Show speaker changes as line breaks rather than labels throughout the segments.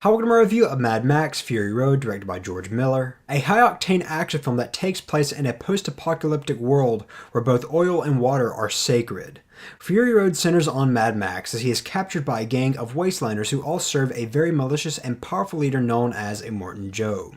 Hi, welcome to my review of Mad Max Fury Road, directed by George Miller, a high-octane action film that takes place in a post-apocalyptic world where both oil and water are sacred. Fury Road centers on Mad Max as he is captured by a gang of wastelanders who all serve a very malicious and powerful leader known as Immortan Joe.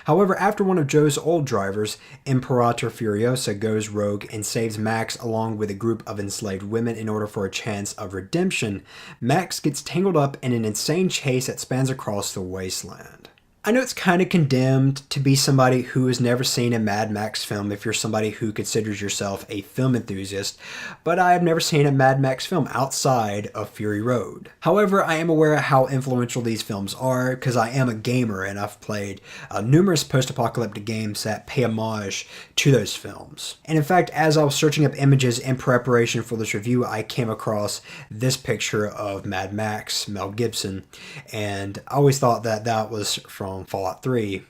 However, after one of Joe's old drivers, Imperator Furiosa, goes rogue and saves Max along with a group of enslaved women in order for a chance of redemption, Max gets tangled up in an insane chase that spans across the wasteland. I know it's kind of condemned to be somebody who has never seen a Mad Max film if you're somebody who considers yourself a film enthusiast, but I have never seen a Mad Max film outside of Fury Road. However, I am aware of how influential these films are because I am a gamer and I've played numerous post-apocalyptic games that pay homage to those films. And in fact, as I was searching up images in preparation for this review, I came across this picture of Mad Max, Mel Gibson, and I always thought that that was from Fallout 3.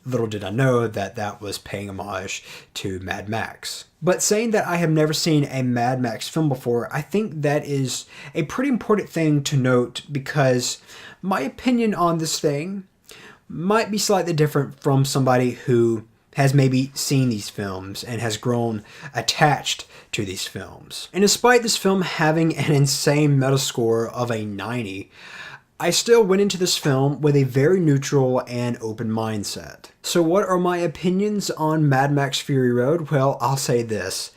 Little did I know that that was paying homage to Mad Max. But saying that I have never seen a Mad Max film before, I think that is a pretty important thing to note because my opinion on this thing might be slightly different from somebody who has maybe seen these films and has grown attached to these films. And despite this film having an insane metascore of a 90, I still went into this film with a very neutral and open mindset. So what are my opinions on Mad Max Fury Road? Well, I'll say this.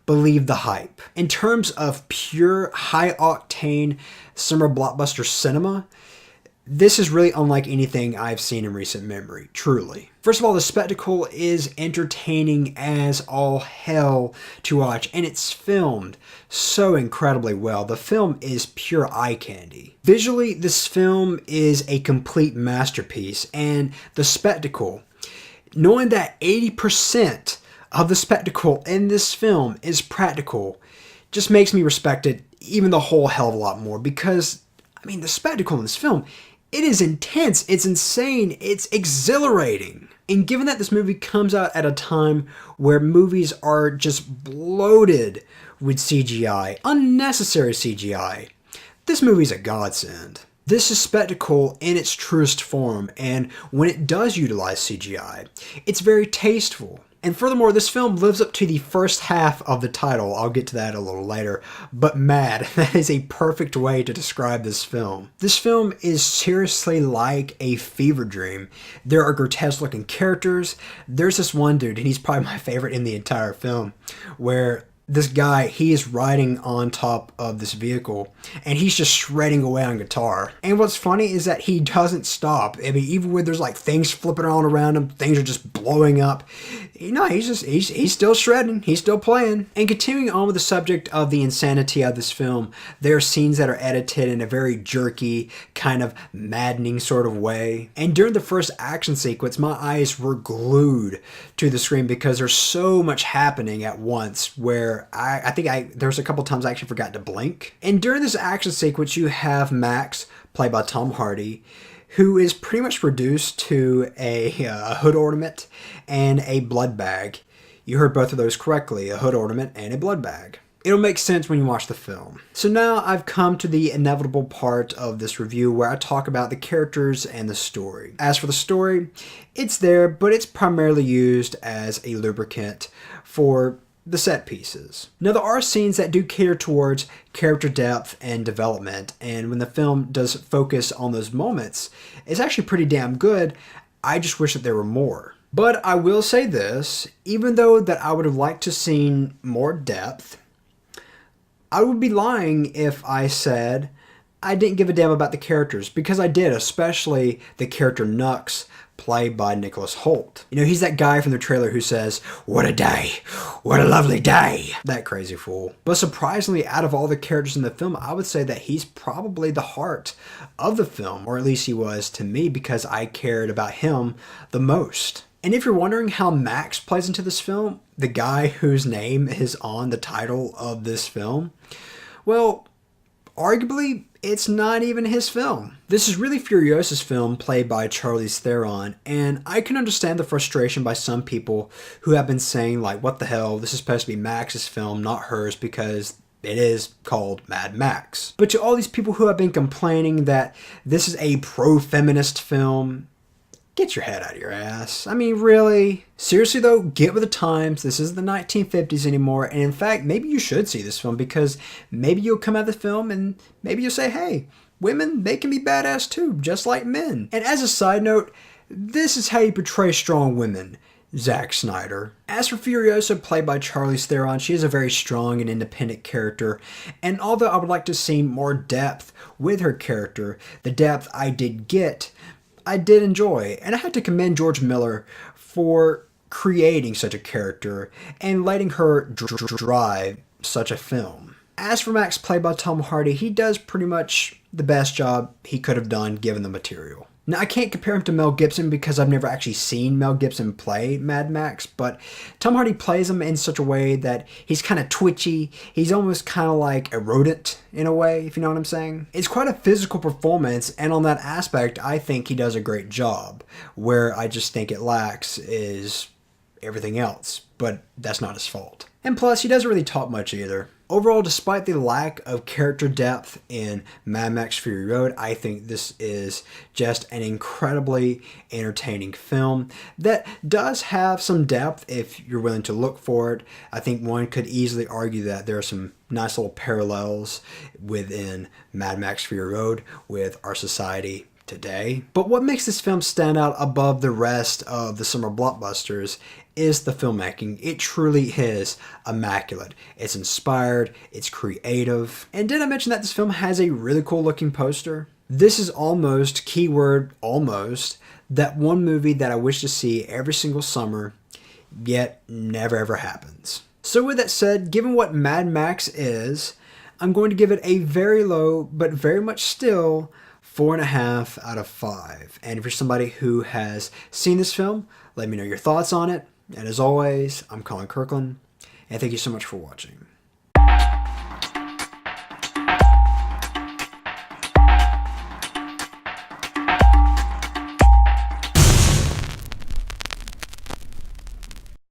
Believe the hype. In terms of pure high-octane summer blockbuster cinema, this is really unlike anything I've seen in recent memory, truly. First of all, the spectacle is entertaining as all hell to watch, and it's filmed so incredibly well. The film is pure eye candy. Visually, this film is a complete masterpiece, and the spectacle, knowing that 80% of the spectacle in this film is practical, just makes me respect it even the whole hell of a lot more because, I mean, the spectacle in this film, it is intense, it's insane, it's exhilarating. And given that this movie comes out at a time where movies are just bloated with CGI, unnecessary CGI, this movie's a godsend. This is spectacle in its truest form, and when it does utilize CGI, it's very tasteful. And furthermore, this film lives up to the first half of the title. I'll get to that a little later. But mad, that is a perfect way to describe this film. This film is seriously like a fever dream. There are grotesque looking characters. There's this one dude, and he's probably my favorite in the entire film, where this guy, he is riding on top of this vehicle and he's just shredding away on guitar. And what's funny is that he doesn't stop. I mean, even when there's like things flipping all around him, things are just blowing up. You know, he's still shredding, he's still playing. And continuing on with the subject of the insanity of this film, there are scenes that are edited in a very jerky, kind of maddening sort of way. And during the first action sequence, my eyes were glued to the screen because there's so much happening at once where I think there was a couple times I actually forgot to blink. And during this action sequence, you have Max, played by Tom Hardy, who is pretty much reduced to a hood ornament and a blood bag. You heard both of those correctly, a hood ornament and a blood bag. It'll make sense when you watch the film. So now I've come to the inevitable part of this review where I talk about the characters and the story. As for the story, it's there, but it's primarily used as a lubricant for the set pieces. Now, there are scenes that do cater towards character depth and development, and when the film does focus on those moments, it's actually pretty damn good. I just wish that there were more. But I will say this, even though that I would have liked to seen more depth, I would be lying if I said I didn't give a damn about the characters, because I did, especially the character Nux, played by Nicholas Hoult. You know, he's that guy from the trailer who says, "What a day, what a lovely day." That crazy fool. But surprisingly, out of all the characters in the film, I would say that he's probably the heart of the film, or at least he was to me, because I cared about him the most. And if you're wondering how Max plays into this film, the guy whose name is on the title of this film, well, arguably, it's not even his film. This is really Furiosa's film, played by Charlize Theron, and I can understand the frustration by some people who have been saying, like, what the hell, this is supposed to be Max's film, not hers, because it is called Mad Max. But to all these people who have been complaining that this is a pro-feminist film, get your head out of your ass. I mean, really? Seriously though, get with the times. This isn't the 1950s anymore. And in fact, maybe you should see this film, because maybe you'll come out of the film and maybe you'll say, hey, women, they can be badass too, just like men. And as a side note, this is how you portray strong women, Zack Snyder. As for Furiosa, played by Charlize Theron, she is a very strong and independent character, and although I would like to see more depth with her character, the depth I did get, I did enjoy. And I have to commend George Miller for creating such a character and letting her drive such a film. As for Max, played by Tom Hardy, he does pretty much the best job he could have done given the material. Now, I can't compare him to Mel Gibson because I've never actually seen Mel Gibson play Mad Max, but Tom Hardy plays him in such a way that he's kind of twitchy. He's almost kind of like a rodent in a way, if you know what I'm saying. It's quite a physical performance, and on that aspect, I think he does a great job. Where I just think it lacks is everything else, but that's not his fault. And plus, he doesn't really talk much either. Overall, despite the lack of character depth in Mad Max Fury Road, I think this is just an incredibly entertaining film that does have some depth if you're willing to look for it. I think one could easily argue that there are some nice little parallels within Mad Max Fury Road with our society today. But what makes this film stand out above the rest of the summer blockbusters is the filmmaking. It truly is immaculate. It's inspired, it's creative. And did I mention that this film has a really cool looking poster? This is almost, keyword almost, that one movie that I wish to see every single summer, yet never ever happens. So with that said, given what Mad Max is, I'm going to give it a very low, but very much still, 4.5 out of 5. And if you're somebody who has seen this film, let me know your thoughts on it. And as always, I'm Colyn Kirkland, and thank you so much for watching.